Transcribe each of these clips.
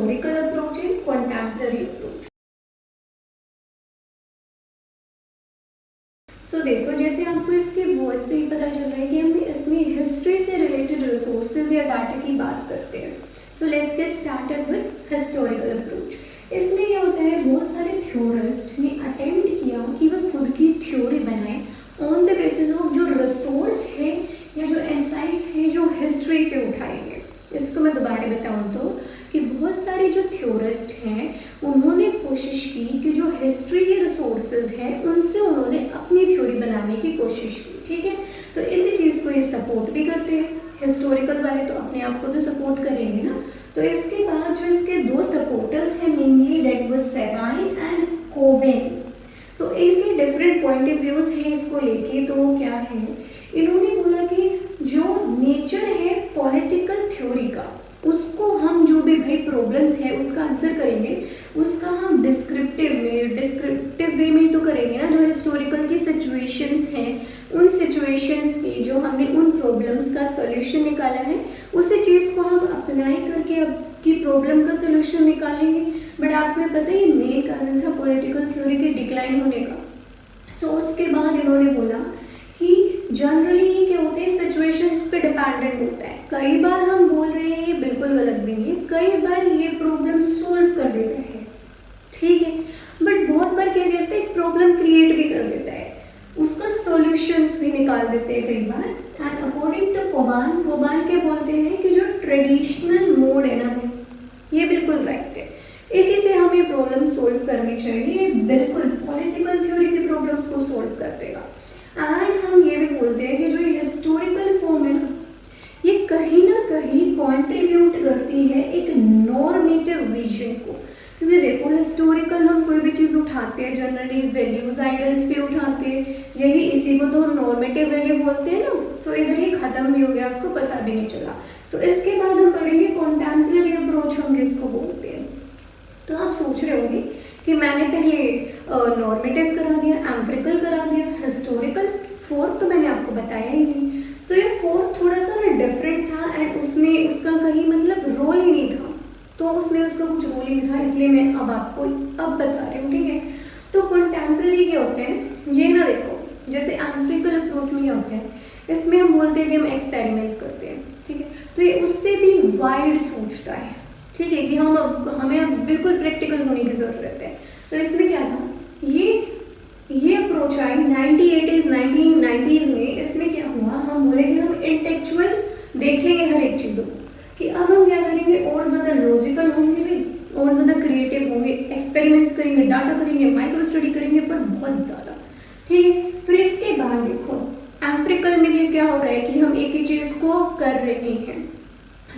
Historical approach है, contemporary approach. सो देखो, जैसे आपको इसके वर्ड से ही पता चल रहा है कि हम इसमें हिस्ट्री से रिलेटेड रिसोर्सेज या डाटा की बात करते हैं। So let's get started with historical approach. इसमें क्या होता है, बहुत सारे थ्योरिस्ट ने अटेम्प्ट किया कि वह खुद की थ्योरी बनाए ऑन द बेसिस ऑफ जो रिसोर्स है या जो इनसाइट्स है जो हिस्ट्री से उठाएंगे। इसको मैं दोबारा बताऊँ तो कि बहुत सारे जो थ्योरिस्ट हैं उन्होंने कोशिश की कि जो हिस्ट्री के रिसोर्सेज हैं उनसे उन्होंने अपनी थ्योरी बनाने की कोशिश की। ठीक है, तो इसी चीज़ को ये सपोर्ट भी करते हैं। हिस्टोरिकल वाले तो अपने आप को तो सपोर्ट करेंगे ना। तो इसके बाद जो इसके दो सपोर्टर्स हैं मेनली, दैट वाज सेवाइन एंड कोवेन। तो इनके डिफरेंट पॉइंट ऑफ व्यूज हैं इसको लेके। तो वो क्या है, इन्होंने बोला कि जो नेचर है पॉलिटिकल थ्योरी का, उसको हम जो भी भाई प्रॉब्लम्स है उसका आंसर करेंगे, उसका हम डिस्क्रिप्टिव वे में तो करेंगे ना। जो हिस्टोरिकल की सिचुएशंस हैं, उन सिचुएशंस की जो हमने उन प्रॉब्लम्स का सॉल्यूशन निकाला है, उसी चीज़ को हम अप्लाई करके आपकी प्रॉब्लम का सॉल्यूशन निकालेंगे। बट आपको पता है ये मेन कारण था पॉलिटिकल थ्योरी के डिक्लाइन होने का। सो उसके बाद इन्होंने बोला कि जनरली ये क्या होते हैं, सिचुएशंस पे डिपेंडेंट होता है। कई बार हम बोल रहे हैं ये बिल्कुल गलत भी नहीं है, कई बार ये प्रॉब्लम सोल्व कर देता है, ठीक है, बट बहुत बार क्या करते हैं, प्रॉब्लम क्रिएट भी कर देता है, उसका सॉल्यूशंस भी निकाल देते हैं कई बार। एंड अकॉर्डिंग टू कोबान क्या बोलते हैं कि जो ट्रेडिशनल मोड है ना, ये बिल्कुल राइट है, इसी से हमें प्रॉब्लम सोल्व करनी चाहिए, बिल्कुल पॉलिटिकल थ्योरी की प्रॉब्लम्स को सोल्व कर देगा। एंड हम ये भी बोलते हैं कि जो हिस्टोरिकल फॉर्म है ना, ये कहीं ना कहीं कंट्रीब्यूट करती है एक नॉर्मेटिव विजन को। क्योंकि देखो, हिस्टोरिकल हम कोई भी चीज़ उठाते हैं जनरली वैल्यूज आइडल्स पे उठाते हैं, यही इसी को तो हम नॉर्मेटिव वैल्यू बोलते हैं ना। सो इधर ही खत्म भी हो गया, आपको पता भी नहीं चला। सो इसके बाद हम पढ़ेंगे कंटेम्पररी अप्रोच, हम किसको बोलते हैं। तो आप सोच रहे होंगे कि मैंने पहले नॉर्मेटिव करा दिया, एम्पिरिकल करा दिया, हिस्टोरिकल, फोर्थ तो मैंने आपको बताया ही नहीं। सो ये फोर्थ थोड़ा सा ना डिफरेंट था एंड उसमें उसका कहीं मतलब रोल ही नहीं था, तो उसमें उसका कुछ रोल ही नहीं था, इसलिए मैं अब आपको अब बता रही हूँ। ठीक है, तो कंटेम्पररी के होते हैं ये ना, देखो जैसे एम्पिरिकल अप्रोच में होते हैं, इसमें हम बोलते हैं कि हम एक्सपेरिमेंट्स करते हैं, ठीक है, तो ये उससे भी वाइड सोचता है, ठीक है, कि हमें अब बिल्कुल प्रैक्टिकल होने की ज़रूरत है। तो इसमें क्या था, ये अप्रोच आई 1990s में। इसमें क्या हुआ, हम बोलेंगे हम इंटेलेक्चुअल देखेंगे हर एक चीज़ों को, कि अब हम क्या करेंगे, और ज़्यादा लॉजिकल होंगे भी, और ज़्यादा क्रिएटिव होंगे, एक्सपेरिमेंट्स करेंगे, डाटा करेंगे, माइक्रो स्टडी करेंगे, पर बहुत ज़्यादा, ठीक है। फिर इसके बाद देखो एम्पिरिकल में ये क्या हो रहा है कि हम एक ही चीज़ को कर रहे हैं।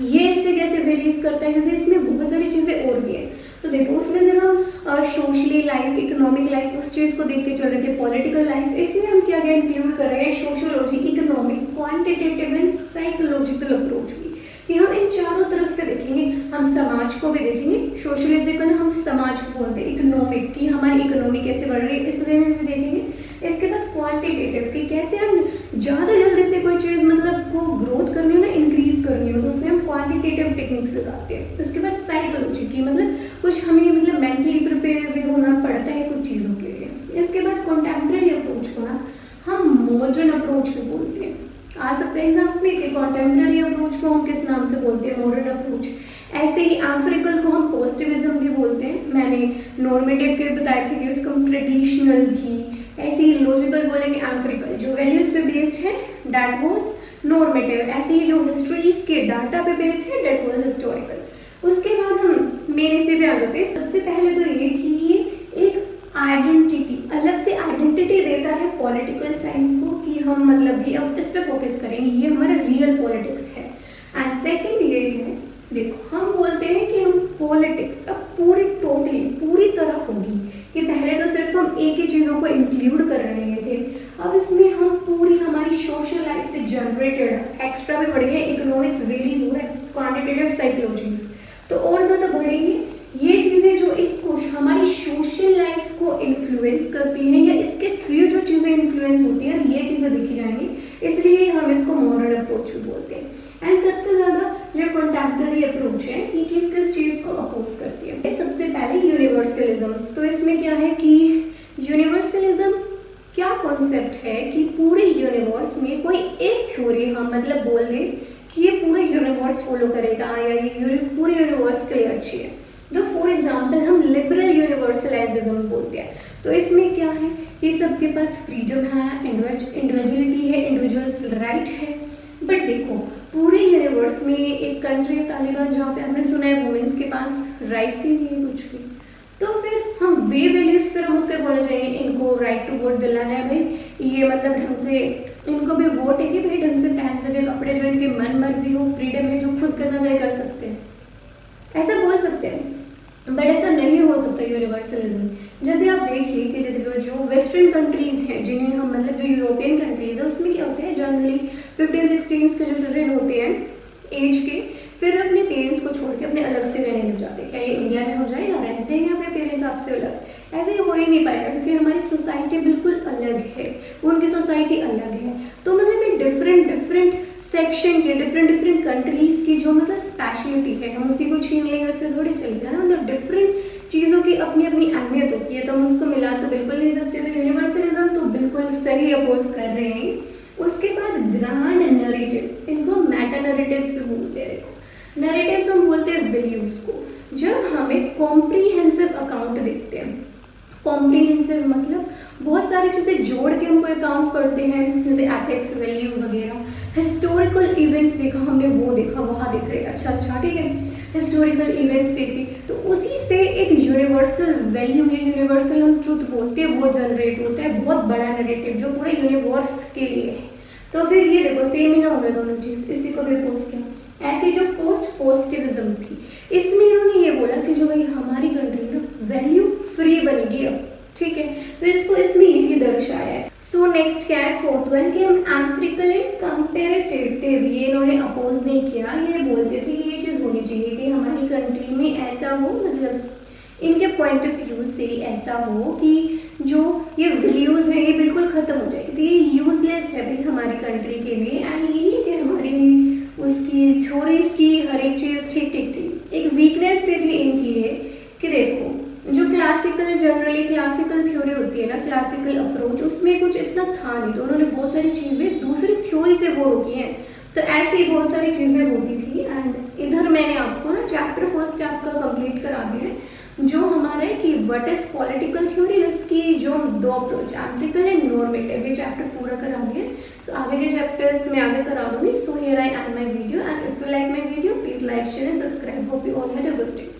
ये इससे कैसे वेरीज करता है, क्योंकि इसमें बहुत सारी चीज़ें और भी है। तो देखो उसमें से हम सोशली लाइफ, इकोनॉमिक लाइफ, उस चीज़ को देख के चल रहे थे, पॉलिटिकल लाइफ, इसमें हम क्या क्या इंक्लूड कर रहे हैं, sociology, economic, quantitative and psychological approach भी, कि हम इन चारों तरफ से देखेंगे। हम समाज को भी देखेंगे, सोशलिज्म हम समाज को बोलते हैं, इकोनॉमिक की हमारी इकोनॉमी कैसे बढ़ रही है, इस वे में भी देखेंगे। इसके बाद क्वांटिटेटिव की कैसे हम ज़्यादा जल्दी से कोई चीज़ मतलब को ग्रोथ करनी हो ना, इंक्रीज करनी हो, तो उसमें हम क्वांटिटेटिव टेक्निक्स लगाते हैं। उसके बाद साइकोलॉजी की, मतलब कुछ हमें मतलब मेंटली प्रिपेयर भी होना पड़ता है कुछ चीज़ों के लिए। इसके बाद कंटेम्पररी अप्रोच को ना हम मॉडर्न अप्रोच को बोलते हैं। आ सकता है एग्जाम में कि कंटेम्पररी अप्रोच को हम किस नाम से बोलते हैं, मॉडर्न अप्रोच। ऐसे ही एम्पिरिकल को हम पॉजिटिविज्म भी बोलते हैं, मैंने नॉर्मेटिव के बताए थे कि उसको हम ट्रेडिशनल भी, ऐसे ही लॉजिकल बोलेंगे एम्पिरिकल, जो वैल्यूज पे बेस्ड है दैट वाज नॉर्मेटिव, ऐसे ही जो हिस्ट्रीज के डाटा पे बेस्ड है दैट वाज हिस्टोरिकल। उसके बाद हम मेन से भी आ जाते हैं। सबसे पहले तो ये कि ये एक आइडेंटिटी, अलग से आइडेंटिटी देता है पॉलिटिकल साइंस को, कि हम मतलब ये अब इस पे फोकस करेंगे, ये हमारा रियल पॉलिटिक्स है। एंड सेकेंड ये है, देखो हम बोलते हैं कि हम पॉलिटिक्स अब पूरी तरह होगी, कि पहले तो सिर्फ हम एक ही चीज़ों को इंक्लूड कर रहे थे, अब इसमें हम पूरी हमारी सोशल लाइफ से जनरेटेड एक्स्ट्रा भी बढ़ेंगे, इकोनॉमिक्स वेरीज हो है, क्वांटिटेटिव साइकोलॉजीज तो और ज़्यादा बढ़ेंगे। ये चीज़ें जो इसको हमारी सोशल लाइफ को इन्फ्लुएंस करती हैं या इसके थ्रू जो चीज़ें इन्फ्लुएंस होती हैं, ये चीज़ें देखी जाएंगी, इसलिए हम इसको मॉडर्न अप्रोच भी बोलते हैं। एंड सबसे ज़्यादा जो कंटेम्पररी अप्रोच है, ये किस चीज़ को अपोज यूनिवर्स फॉलो करेगा या ये पूरे यूनिवर्स के लिए अच्छी है। तो फॉर एग्जाम्पल हम लिबरल यूनिवर्सलिज्म बोलते हैं। तो इसमें क्या है कि सबके पास फ्रीडम है, इंडिविजुअलिटी है, इंडिविजुअल्स राइट है। बट देखो पूरे यूनिवर्स में एक कंट्री है तालिबान जहाँ पे आपने सुना है वुमेन्स के पास राइट्स ही नहीं है कुछ भी। तो फिर हम वे वैल्यूज फिर हम उसके बोले जाएंगे इनको राइट टू वोट दिलाना है भाई, ये मतलब ढंग से इनको भी वोट है कि भाई ढंग से पहन सके कपड़े, जो इनके मन मर्जी हो, फ्रीडम है, जो खुद करना चाहे कर सकते हैं, ऐसा बोल सकते हैं। बट ऐसा नहीं हो सकता यूनिवर्सलिज्म। जैसे आप देखिए कि जो वेस्टर्न कंट्रीज हैं जिन्हें हम मतलब जो यूरोपियन कंट्रीज है उसमें क्या होता है जनरली 15-16 के जो चिल्ड्रेन होते हैं एज के, फिर अपने पेरेंट्स को छोड़ के अपने अलग से रहने लग जाते हैं। क्या ये इंडिया में हो जाएगा, रहते हैं अपने पेरेंट्स आपसे अलग? ऐसे हो ही नहीं पाएगा क्योंकि हमारी सोसाइटी बिल्कुल अलग है, उनकी सोसाइटी अलग है। तो मतलब डिफरेंट सेक्शन के डिफरेंट कंट्रीज की जो मतलब स्पेशलिटी है हम उसी को छीन लेंगे, उससे थोड़ी चलेगा ना। मतलब डिफरेंट चीज़ों की अपनी अपनी अहमियत होती है, तो हम उसको मिला तो बिल्कुल नहीं सकते। तो यूनिवर्सलिज्म तो बिल्कुल सही अपोज कर रहे हैं। उसके बाद ग्रांड नैरेटिव्स, इनको मेटा नैरेटिव्स भी बोलते हैं। देखो नैरेटिव्स हम बोलते हैं वैल्यूज को। जब हमें कॉम्प्रीहेंसिव अकाउंट देखते हैं, कॉम्प्रीहेंसिव मतलब बहुत सारी चीज़ें जोड़ के हमको अकाउंट पढ़ते हैं, जैसे एथिक्स, वैल्यू वगैरह। हिस्टोरिकल इवेंट्स देखा हमने, वो देखा, वहाँ देख रहे, अच्छा ठीक है, हिस्टोरिकल इवेंट्स देखे, तो उसी से एक यूनिवर्सल वैल्यू या यूनिवर्सल हम ट्रुथ बोलते हैं वो जनरेट होता है, बहुत बड़ा नैरेटिव जो पूरे यूनिवर्स के लिए है। तो फिर ये देखो सेम ही ना हो गए दोनों चीज़, इसी को भी पोस्ट किया। ऐसी जो पोस्टिविज्म थी इसमें इन्होंने ये बोला कि जो भाई हमारी कंट्री ना वैल्यू फ्री बनेगी अब, ठीक है, तो इसको इसमें यही दर्शाया है। सो नेक्स्ट क्या है, फोर्थ वन, कि हम एम्पिरिकल एंड कंपैरेटिव, ये इन्होंने अपोज नहीं किया, ये बोलते थे कि ये चीज़ होनी चाहिए कि हमारी कंट्री में ऐसा हो, मतलब इनके पॉइंट ऑफ व्यू से ऐसा हो कि जो ये वैल्यूज है ये बिल्कुल खत्म हो जाएगी, तो ये यूजलेस है भाई हमारी कंट्री के लिए। एंड ये कि हमारी उसकी थ्योरीज की हर एक चीज़ ठीक थी। एक वीकनेस भी थी इनकी है कि देखो जो क्लासिकल जनरली क्लासिकल थ्योरी होती है ना, क्लासिकल अप्रोच, उसमें कुछ इतना था नहीं, तो उन्होंने बहुत सारी चीज़ें दूसरी थ्योरी से वो रोकी हैं। तो ऐसे ही बहुत सारी चीज़ें होती थी। एंड इधर मैंने आपको ना चैप्टर फर्स्ट आपका कंप्लीट करा दिया है, जो हमारा है कि व्हाट इज पॉलिटिकल थ्योरी, उसकी जो दो अप्रोच एम्पिरिकल एंड नॉर्मेटिव, ये चैप्टर पूरा करा दिया। सो आगे के चैप्टर्स मैं आगे करा दूंगी। So here I and my video, and if you like my video please like, share and subscribe. Hope you all had a good day.